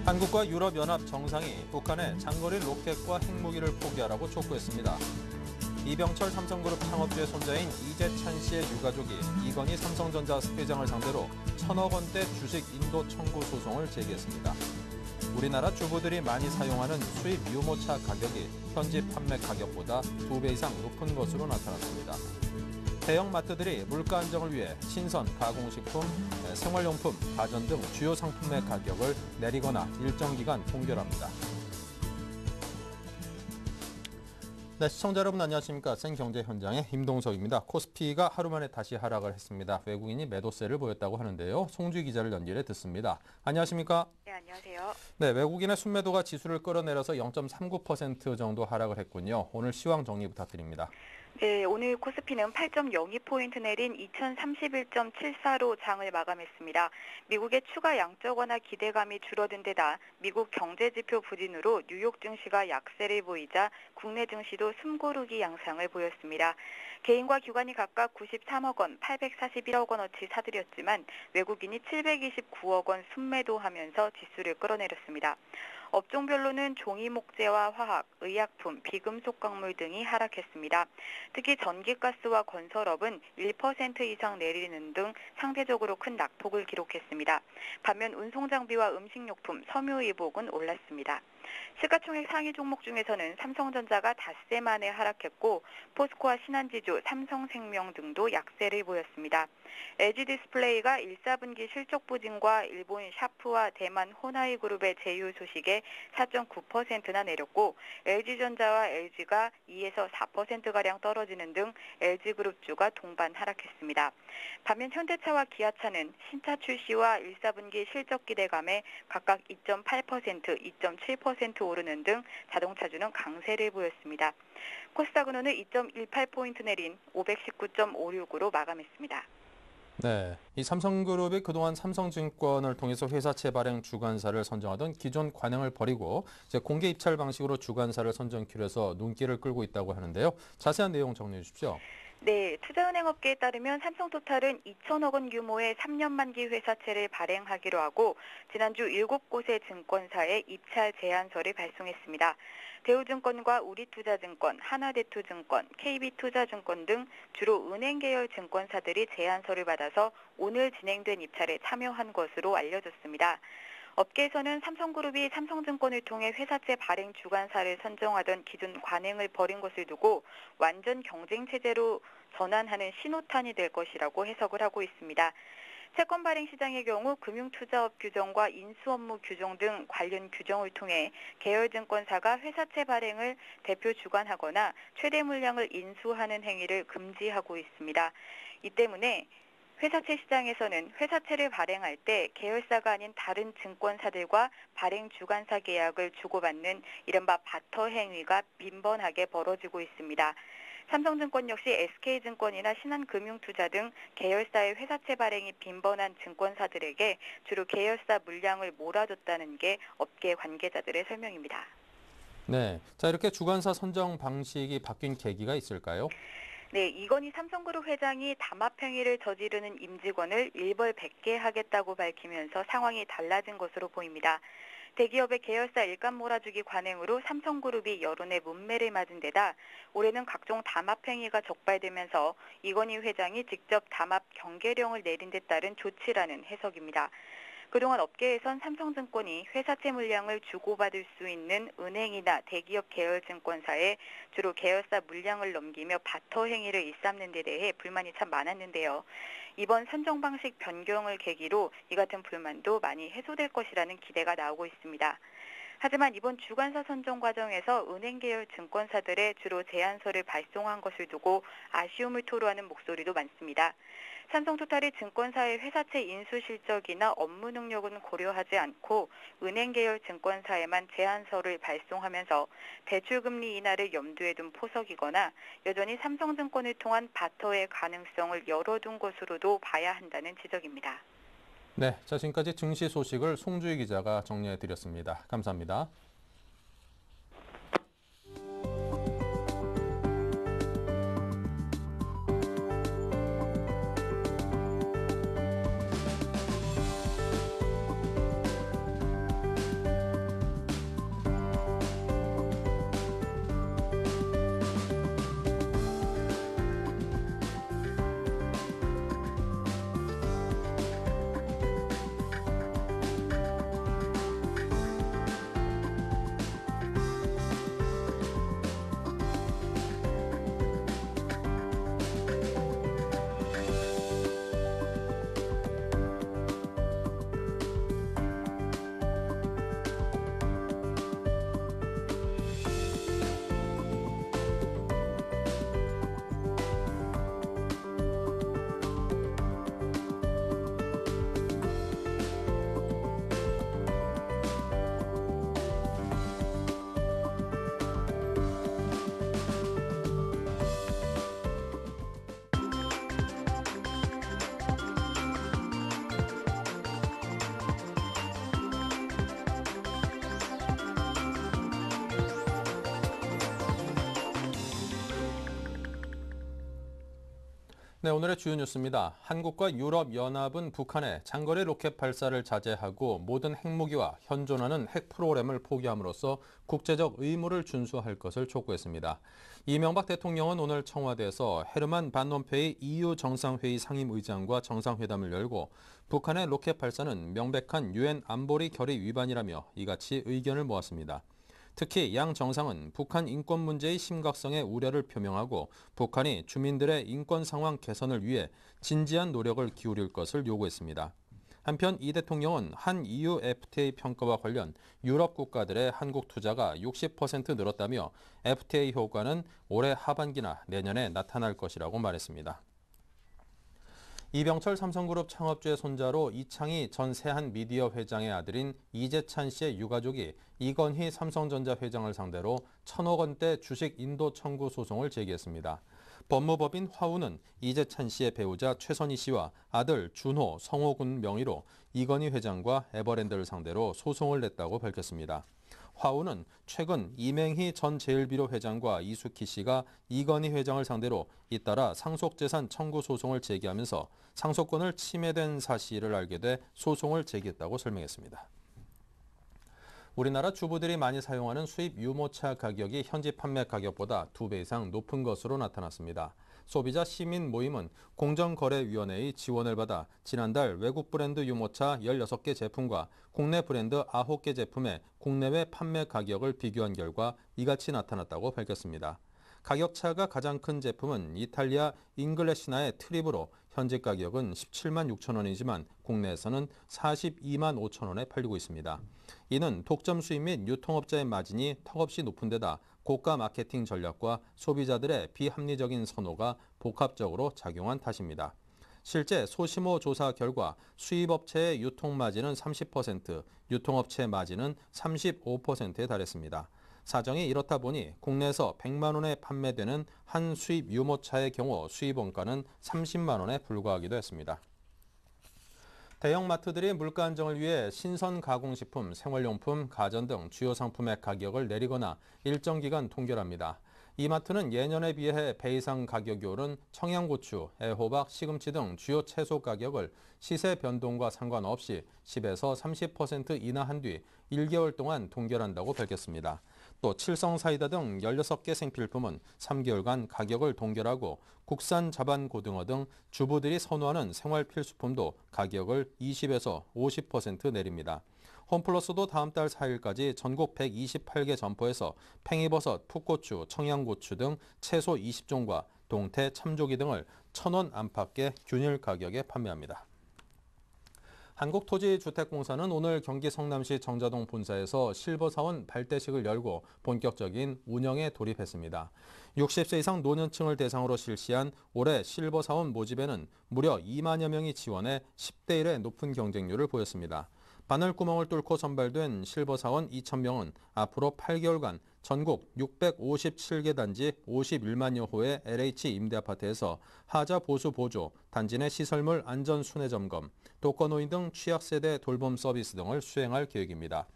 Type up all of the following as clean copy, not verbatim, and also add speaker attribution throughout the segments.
Speaker 1: 한국과 유럽연합 정상이 북한의 장거리 로켓과 핵무기를 포기하라고 촉구했습니다. 이병철 삼성그룹 창업주의 손자인 이재찬 씨의 유가족이 이건희 삼성전자 회장을 상대로 1,000억 원대 주식 인도 청구 소송을 제기했습니다. 우리나라 주부들이 많이 사용하는 수입 유모차 가격이 현지 판매 가격보다 2배 이상 높은 것으로 나타났습니다. 대형 마트들이 물가 안정을 위해 신선, 가공식품, 생활용품, 가전 등 주요 상품의 가격을 내리거나 일정 기간 동결합니다. 네, 시청자 여러분 안녕하십니까. 생경제 현장의 임동석입니다. 코스피가 하루 만에 다시 하락을 했습니다. 외국인이 매도세를 보였다고 하는데요. 송주희 기자를 연결해 듣습니다. 안녕하십니까?
Speaker 2: 네, 안녕하세요.
Speaker 1: 네, 외국인의 순매도가 지수를 끌어내려서 0.39% 정도 하락을 했군요. 오늘 시황 정리 부탁드립니다.
Speaker 2: 네, 오늘 코스피는 8.02포인트 내린 2031.74로 장을 마감했습니다. 미국의 추가 양적 완화 기대감이 줄어든 데다 미국 경제지표 부진으로 뉴욕 증시가 약세를 보이자 국내 증시도 숨고르기 양상을 보였습니다. 개인과 기관이 각각 93억 원, 841억 원어치 사들였지만 외국인이 729억 원 순매도하면서 지수를 끌어내렸습니다. 업종별로는 종이목재와 화학, 의약품, 비금속 광물 등이 하락했습니다. 특히 전기가스와 건설업은 1% 이상 내리는 등 상대적으로 큰 낙폭을 기록했습니다. 반면 운송장비와 음식료품, 섬유의복은 올랐습니다. 시가총액 상위 종목 중에서는 삼성전자가 닷새 만에 하락했고 포스코와 신한지주, 삼성생명 등도 약세를 보였습니다. LG디스플레이가 1사분기 실적 부진과 일본 샤프와 대만 호나이그룹의 제휴 소식에 4.9%나 내렸고 LG전자와 LG가 2에서 4%가량 떨어지는 등 LG그룹주가 동반 하락했습니다. 반면 현대차와 기아차는 신차 출시와 1사분기 실적 기대감에 각각 2.8%, 2.7% 오르는 등 자동차주는 강세를 보였습니다. 코스닥은오늘 2.18포인트 내린 519.56으로 마감했습니다.
Speaker 1: 네, 이 삼성그룹이 그동안 삼성증권을 통해서 회사채 발행 주관사를 선정하던 기존 관행을 버리고 이제 공개 입찰 방식으로 주관사를 선정키로 해서 눈길을 끌고 있다고 하는데요. 자세한 내용 정리해 주십시오.
Speaker 2: 네, 투자은행업계에 따르면 삼성토탈은 2천억 원 규모의 3년 만기 회사채를 발행하기로 하고 지난주 7곳의 증권사에 입찰 제안서를 발송했습니다. 대우증권과 우리투자증권, 하나대투증권, KB투자증권 등 주로 은행 계열 증권사들이 제안서를 받아서 오늘 진행된 입찰에 참여한 것으로 알려졌습니다. 업계에서는 삼성그룹이 삼성증권을 통해 회사채 발행 주관사를 선정하던 기존 관행을 버린 것을 두고 완전 경쟁체제로 전환하는 신호탄이 될 것이라고 해석을 하고 있습니다. 채권 발행 시장의 경우 금융투자업 규정과 인수업무 규정 등 관련 규정을 통해 계열증권사가 회사채 발행을 대표 주관하거나 최대 물량을 인수하는 행위를 금지하고 있습니다. 이 때문에 회사채 시장에서는 회사채를 발행할 때 계열사가 아닌 다른 증권사들과 발행 주관사 계약을 주고받는 이른바 바터 행위가 빈번하게 벌어지고 있습니다. 삼성증권 역시 SK증권이나 신한금융투자 등 계열사의 회사채 발행이 빈번한 증권사들에게 주로 계열사 물량을 몰아줬다는 게 업계 관계자들의 설명입니다.
Speaker 1: 네, 자 이렇게 주관사 선정 방식이 바뀐 계기가 있을까요?
Speaker 2: 네, 이건희 삼성그룹 회장이 담합행위를 저지르는 임직원을 일벌 100개 하겠다고 밝히면서 상황이 달라진 것으로 보입니다. 대기업의 계열사 일감 몰아주기 관행으로 삼성그룹이 여론의 문매를 맞은 데다 올해는 각종 담합행위가 적발되면서 이건희 회장이 직접 담합 경계령을 내린 데 따른 조치라는 해석입니다. 그동안 업계에선 삼성증권이 회사채 물량을 주고받을 수 있는 은행이나 대기업 계열 증권사에 주로 계열사 물량을 넘기며 바터 행위를 일삼는 데 대해 불만이 참 많았는데요. 이번 선정 방식 변경을 계기로 이 같은 불만도 많이 해소될 것이라는 기대가 나오고 있습니다. 하지만 이번 주관사 선정 과정에서 은행 계열 증권사들의 주로 제안서를 발송한 것을 두고 아쉬움을 토로하는 목소리도 많습니다. 삼성토탈이 증권사의 회사채 인수 실적이나 업무 능력은 고려하지 않고 은행 계열 증권사에만 제안서를 발송하면서 대출금리 인하를 염두에 둔 포석이거나 여전히 삼성증권을 통한 바터의 가능성을 열어둔 것으로도 봐야 한다는 지적입니다.
Speaker 1: 네, 자 지금까지 증시 소식을 송주희 기자가 정리해드렸습니다. 감사합니다. 네, 오늘의 주요 뉴스입니다. 한국과 유럽연합은 북한의 장거리 로켓 발사를 자제하고 모든 핵무기와 현존하는 핵 프로그램을 포기함으로써 국제적 의무를 준수할 것을 촉구했습니다. 이명박 대통령은 오늘 청와대에서 헤르만 반 롬페이 EU 정상회의 상임의장과 정상회담을 열고 북한의 로켓 발사는 명백한 유엔 안보리 결의 위반이라며 이같이 의견을 모았습니다. 특히 양 정상은 북한 인권 문제의 심각성에 우려를 표명하고 북한이 주민들의 인권 상황 개선을 위해 진지한 노력을 기울일 것을 요구했습니다. 한편 이 대통령은 한 EU FTA 평가와 관련 유럽 국가들의 한국 투자가 60% 늘었다며 FTA 효과는 올해 하반기나 내년에 나타날 것이라고 말했습니다. 이병철 삼성그룹 창업주의 손자로 이창희 전 세한미디어 회장의 아들인 이재찬 씨의 유가족이 이건희 삼성전자 회장을 상대로 1,000억 원대 주식 인도 청구 소송을 제기했습니다. 법무법인 화우는 이재찬 씨의 배우자 최선희 씨와 아들 준호, 성호군 명의로 이건희 회장과 에버랜드를 상대로 소송을 냈다고 밝혔습니다. 화우는 최근 이맹희 전 제일비료 회장과 이수키 씨가 이건희 회장을 상대로 잇따라 상속재산 청구 소송을 제기하면서 상속권을 침해된 사실을 알게 돼 소송을 제기했다고 설명했습니다. 우리나라 주부들이 많이 사용하는 수입 유모차 가격이 현지 판매 가격보다 2배 이상 높은 것으로 나타났습니다. 소비자 시민 모임은 공정거래위원회의 지원을 받아 지난달 외국 브랜드 유모차 16개 제품과 국내 브랜드 9개 제품의 국내외 판매 가격을 비교한 결과 이같이 나타났다고 밝혔습니다. 가격 차가 가장 큰 제품은 이탈리아 잉글래시나의 트립으로 현지 가격은 17만 6천 원이지만 국내에서는 42만 5천 원에 팔리고 있습니다. 이는 독점 수입 및 유통업자의 마진이 턱없이 높은 데다 고가 마케팅 전략과 소비자들의 비합리적인 선호가 복합적으로 작용한 탓입니다. 실제 소시모 조사 결과 수입업체의 유통마진은 30%, 유통업체 마진은 35%에 달했습니다. 사정이 이렇다 보니 국내에서 100만 원에 판매되는 한 수입 유모차의 경우 수입 원가는 30만 원에 불과하기도 했습니다. 대형마트들이 물가 안정을 위해 신선 가공식품, 생활용품, 가전 등 주요 상품의 가격을 내리거나 일정 기간 동결합니다. 이 마트는 예년에 비해 배 이상 가격이 오른 청양고추, 애호박, 시금치 등 주요 채소 가격을 시세 변동과 상관없이 10에서 30% 인하한 뒤 1개월 동안 동결한다고 밝혔습니다. 또 칠성사이다 등 16개 생필품은 3개월간 가격을 동결하고 국산 자반 고등어 등 주부들이 선호하는 생활 필수품도 가격을 20에서 50% 내립니다. 홈플러스도 다음 달 4일까지 전국 128개 점포에서 팽이버섯, 풋고추, 청양고추 등 채소 20종과 동태, 참조기 등을 1,000원 안팎의 균일 가격에 판매합니다. 한국토지주택공사는 오늘 경기 성남시 정자동 본사에서 실버사원 발대식을 열고 본격적인 운영에 돌입했습니다. 60세 이상 노년층을 대상으로 실시한 올해 실버사원 모집에는 무려 2만여 명이 지원해 10대 1의 높은 경쟁률을 보였습니다. 바늘구멍을 뚫고 선발된 실버사원 2,000명은 앞으로 8개월간 전국 657개 단지 51만여 호의 LH 임대아파트에서 하자 보수 보조, 단지 내 시설물 안전 순회 점검, 독거노인 등 취약세대 돌봄 서비스 등을 수행할 계획입니다.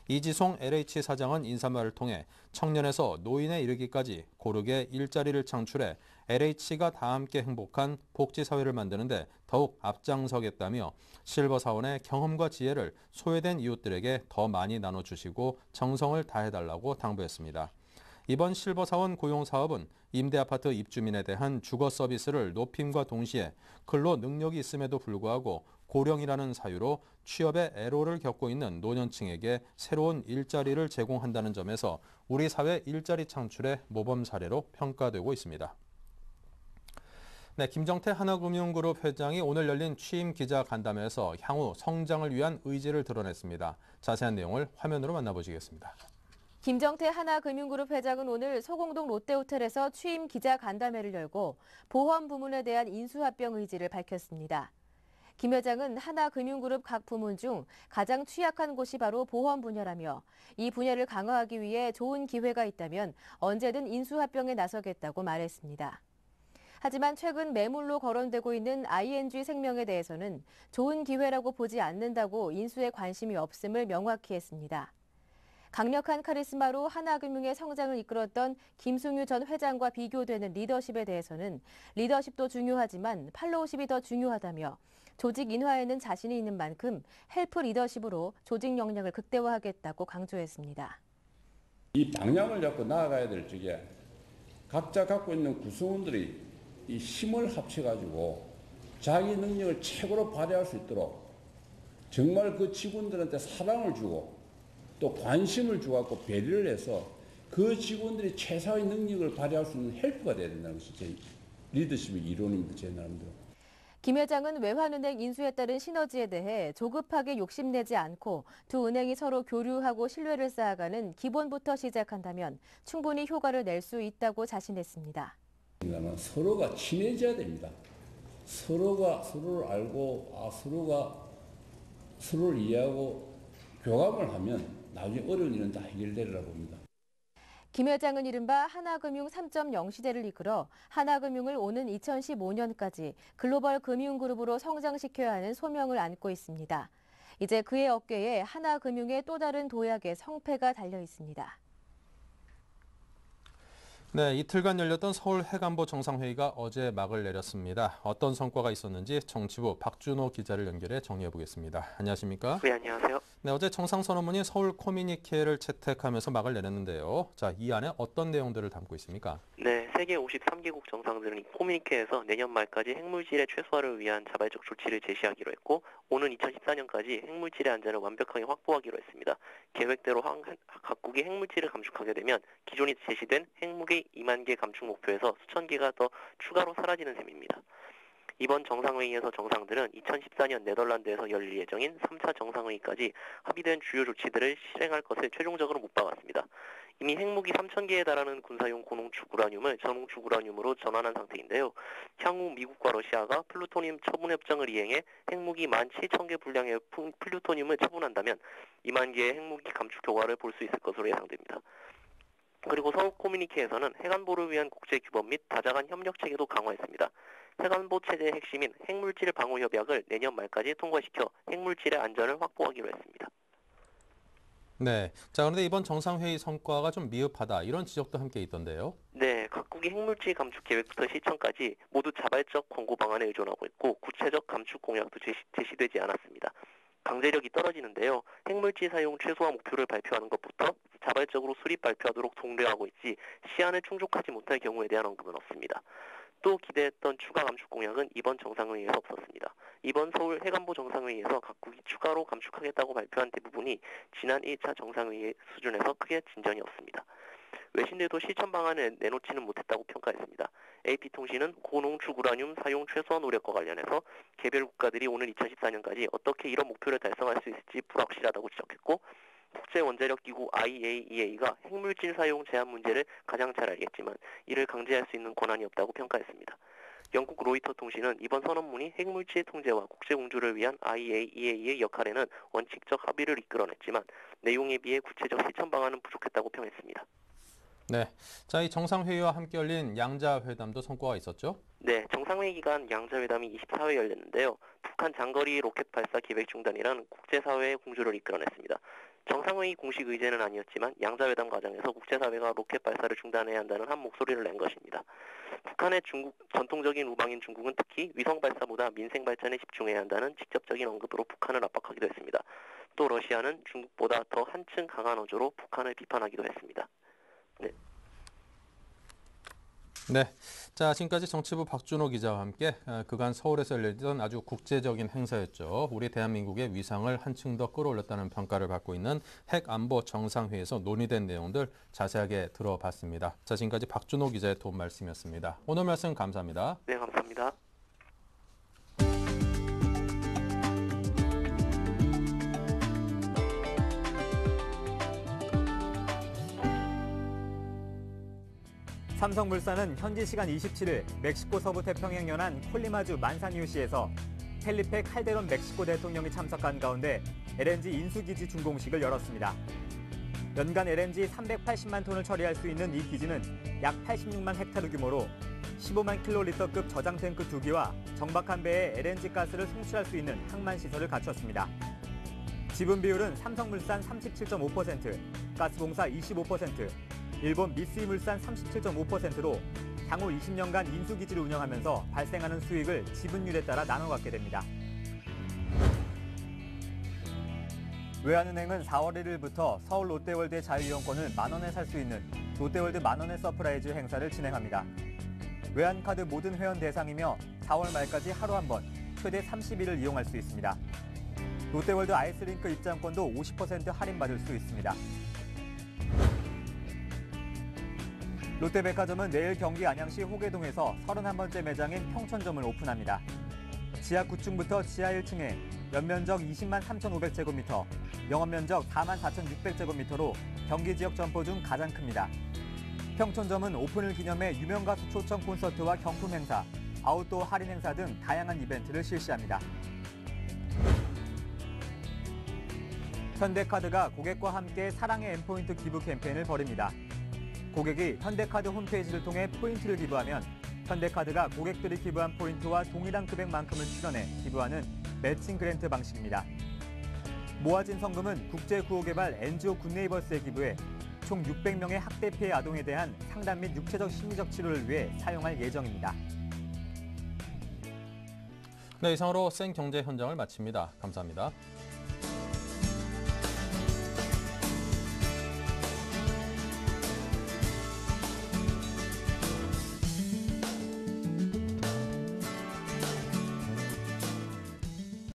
Speaker 1: 이지송 LH 사장은 인사말을 통해 청년에서 노인에 이르기까지 고르게 일자리를 창출해 LH가 다 함께 행복한 복지사회를 만드는 데 더욱 앞장서겠다며 실버사원의 경험과 지혜를 소외된 이웃들에게 더 많이 나눠주시고 정성을 다해달라고 당부했습니다. 이번 실버사원 고용사업은 임대아파트 입주민에 대한 주거 서비스를 높임과 동시에 근로 능력이 있음에도 불구하고 고령이라는 사유로 취업에 애로를 겪고 있는 노년층에게 새로운 일자리를 제공한다는 점에서 우리 사회 일자리 창출의 모범 사례로 평가되고 있습니다. 네, 김정태 하나금융그룹 회장이 오늘 열린 취임 기자 간담회에서 향후 성장을 위한 의지를 드러냈습니다. 자세한 내용을 화면으로 만나보시겠습니다.
Speaker 3: 김정태 하나금융그룹 회장은 오늘 소공동 롯데호텔에서 취임 기자 간담회를 열고 보험 부문에 대한 인수합병 의지를 밝혔습니다. 김 회장은 하나금융그룹 각 부문 중 가장 취약한 곳이 바로 보험 분야라며 이 분야를 강화하기 위해 좋은 기회가 있다면 언제든 인수합병에 나서겠다고 말했습니다. 하지만 최근 매물로 거론되고 있는 ING 생명에 대해서는 좋은 기회라고 보지 않는다고 인수에 관심이 없음을 명확히 했습니다. 강력한 카리스마로 하나금융의 성장을 이끌었던 김승유 전 회장과 비교되는 리더십에 대해서는 리더십도 중요하지만 팔로우십이 더 중요하다며 조직 인화에는 자신이 있는 만큼 헬프 리더십으로 조직 역량을 극대화하겠다고 강조했습니다.
Speaker 4: 이 방향을 잡고 나아가야 될 적에 각자 갖고 있는 구성원들이 이 힘을 합쳐가지고 자기 능력을 최고로 발휘할 수 있도록 정말 그 직원들한테 사랑을 주고 또 관심을 주고 배려를 해서 그 직원들이 최상의 능력을 발휘할 수 있는 헬프가 돼야 된다는 것이 제 리더십의 이론입니다. 제 나름대로.
Speaker 3: 김 회장은 외환은행 인수에 따른 시너지에 대해 조급하게 욕심내지 않고 두 은행이 서로 교류하고 신뢰를 쌓아가는 기본부터 시작한다면 충분히 효과를 낼 수 있다고 자신했습니다.
Speaker 4: 서로가 친해져야 됩니다. 서로가 서로를 알고 서로가 서로를 이해하고 교감을 하면 나중에 어려운 일은 다 해결되리라 봅니다.
Speaker 3: 김 회장은 이른바 하나금융 3.0 시대를 이끌어 하나금융을 오는 2015년까지 글로벌 금융그룹으로 성장시켜야 하는 소명을 안고 있습니다. 이제 그의 어깨에 하나금융의 또 다른 도약의 성패가 달려 있습니다.
Speaker 1: 네, 이틀간 열렸던 서울 해관보 정상회의가 어제 막을 내렸습니다. 어떤 성과가 있었는지 정치부 박준호 기자를 연결해 정리해 보겠습니다. 안녕하십니까?
Speaker 5: 네, 안녕하세요.
Speaker 1: 네, 어제 정상선언문이 서울 커뮤니케를 채택하면서 막을 내렸는데요. 자, 이 안에 어떤 내용들을 담고 있습니까?
Speaker 5: 네, 세계 53개국 정상들은 이 커뮤니케에서 내년 말까지 핵물질의 최소화를 위한 자발적 조치를 제시하기로 했고, 오는 2014년까지 핵물질의 안전을 완벽하게 확보하기로 했습니다. 계획대로 각국이 핵물질을 감축하게 되면 기존에 제시된 핵무기 2만 개 감축 목표에서 수천 개가 더 추가로 사라지는 셈입니다. 이번 정상회의에서 정상들은 2014년 네덜란드에서 열릴 예정인 3차 정상회의까지 합의된 주요 조치들을 실행할 것을 최종적으로 못 박았습니다. 이미 핵무기 3,000개에 달하는 군사용 고농축 우라늄을 저농축 우라늄으로 전환한 상태인데요. 향후 미국과 러시아가 플루토늄 처분 협정을 이행해 핵무기 17,000개 분량의 플루토늄을 처분한다면 2만 개의 핵무기 감축 효과를 볼 수 있을 것으로 예상됩니다. 그리고 서울 커뮤니케에서는 핵안보를 위한 국제규범 및 다자간 협력 체계도 강화했습니다. 핵안보 체제의 핵심인 핵물질 방호 협약을 내년 말까지 통과시켜 핵물질의 안전을 확보하기로 했습니다.
Speaker 1: 네, 자 그런데 이번 정상회의 성과가 좀 미흡하다 이런 지적도 함께 있던데요.
Speaker 5: 네, 각국이 핵물질 감축 계획부터 실천까지 모두 자발적 권고 방안에 의존하고 있고 구체적 감축 공약도 제시되지 않았습니다. 강제력이 떨어지는데요. 핵물질 사용 최소화 목표를 발표하는 것부터 자발적으로 수립 발표하도록 독려하고 있지 시한을 충족하지 못할 경우에 대한 언급은 없습니다. 또 기대했던 추가 감축 공약은 이번 정상회의에서 없었습니다. 이번 서울 해관보 정상회의에서 각국이 추가로 감축하겠다고 발표한 대부분이 지난 1차 정상회의 수준에서 크게 진전이 없습니다. 외신들도 실천 방안을 내놓지는 못했다고 평가했습니다. AP통신은 고농축 우라늄 사용 최소화 노력과 관련해서 개별 국가들이 오는 2014년까지 어떻게 이런 목표를 달성할 수 있을지 불확실하다고 지적했고 국제원자력기구 IAEA가 핵물질 사용 제한 문제를 가장 잘 알겠지만 이를 강제할 수 있는 권한이 없다고 평가했습니다. 영국 로이터 통신은 이번 선언문이 핵물질 통제와 국제공조를 위한 IAEA의 역할에는 원칙적 합의를 이끌어냈지만 내용에 비해 구체적 실천 방안은 부족했다고 평했습니다.
Speaker 1: 네, 자 이 정상회의와 함께 열린 양자회담도 성과가 있었죠?
Speaker 5: 네, 정상회의 기간 양자회담이 24회 열렸는데요. 북한 장거리 로켓 발사 기획 중단이란 국제사회의 공조를 이끌어냈습니다. 정상회의 공식 의제는 아니었지만 양자회담 과정에서 국제사회가 로켓 발사를 중단해야 한다는 한 목소리를 낸 것입니다. 북한의 전통적인 우방인 중국은 특히 위성 발사보다 민생 발전에 집중해야 한다는 직접적인 언급으로 북한을 압박하기도 했습니다. 또 러시아는 중국보다 더 한층 강한 어조로 북한을 비판하기도 했습니다. 네.
Speaker 1: 네, 자 지금까지 정치부 박준호 기자와 함께 그간 서울에서 열리던 아주 국제적인 행사였죠. 우리 대한민국의 위상을 한층 더 끌어올렸다는 평가를 받고 있는 핵안보 정상회의에서 논의된 내용들 자세하게 들어봤습니다. 자 지금까지 박준호 기자의 도움 말씀이었습니다. 오늘 말씀 감사합니다.
Speaker 5: 네, 감사합니다.
Speaker 6: 삼성물산은 현지 시간 27일 멕시코 서부 태평양 연안 콜리마주 만사니우시에서 펠리페 칼데론 멕시코 대통령이 참석한 가운데 LNG 인수기지 준공식을 열었습니다. 연간 LNG 380만 톤을 처리할 수 있는 이 기지는 약 86만 헥타르 규모로 15만 킬로리터급 저장 탱크 2기와 정박한 배에 LNG 가스를 송출할 수 있는 항만 시설을 갖췄습니다. 지분 비율은 삼성물산 37.5%, 가스공사 25%, 일본 미쓰이물산 37.5%로 향후 20년간 인수기지를 운영하면서 발생하는 수익을 지분율에 따라 나눠 갖게 됩니다. 외환은행은 4월 1일부터 서울 롯데월드의 자유이용권을 만원에 살 수 있는 롯데월드 만원의 서프라이즈 행사를 진행합니다. 외환카드 모든 회원 대상이며 4월 말까지 하루 한 번, 최대 30일을 이용할 수 있습니다. 롯데월드 아이스링크 입장권도 50% 할인받을 수 있습니다. 롯데백화점은 내일 경기 안양시 호계동에서 31번째 매장인 평촌점을 오픈합니다. 지하 9층부터 지하 1층에 연면적 20만 3,500제곱미터, 영업면적 4만 4,600제곱미터로 경기 지역 점포 중 가장 큽니다. 평촌점은 오픈을 기념해 유명 가수 초청 콘서트와 경품 행사, 아웃도어 할인 행사 등 다양한 이벤트를 실시합니다. 현대카드가 고객과 함께 사랑의 N포인트 기부 캠페인을 벌입니다. 고객이 현대카드 홈페이지를 통해 포인트를 기부하면 현대카드가 고객들이 기부한 포인트와 동일한 금액만큼을 출연해 기부하는 매칭 그랜트 방식입니다. 모아진 성금은 국제구호개발 NGO 굿네이버스에 기부해 총 600명의 학대 피해 아동에 대한 상담 및 육체적 심리적 치료를 위해 사용할 예정입니다.
Speaker 1: 네, 이상으로 생경제 현장을 마칩니다. 감사합니다.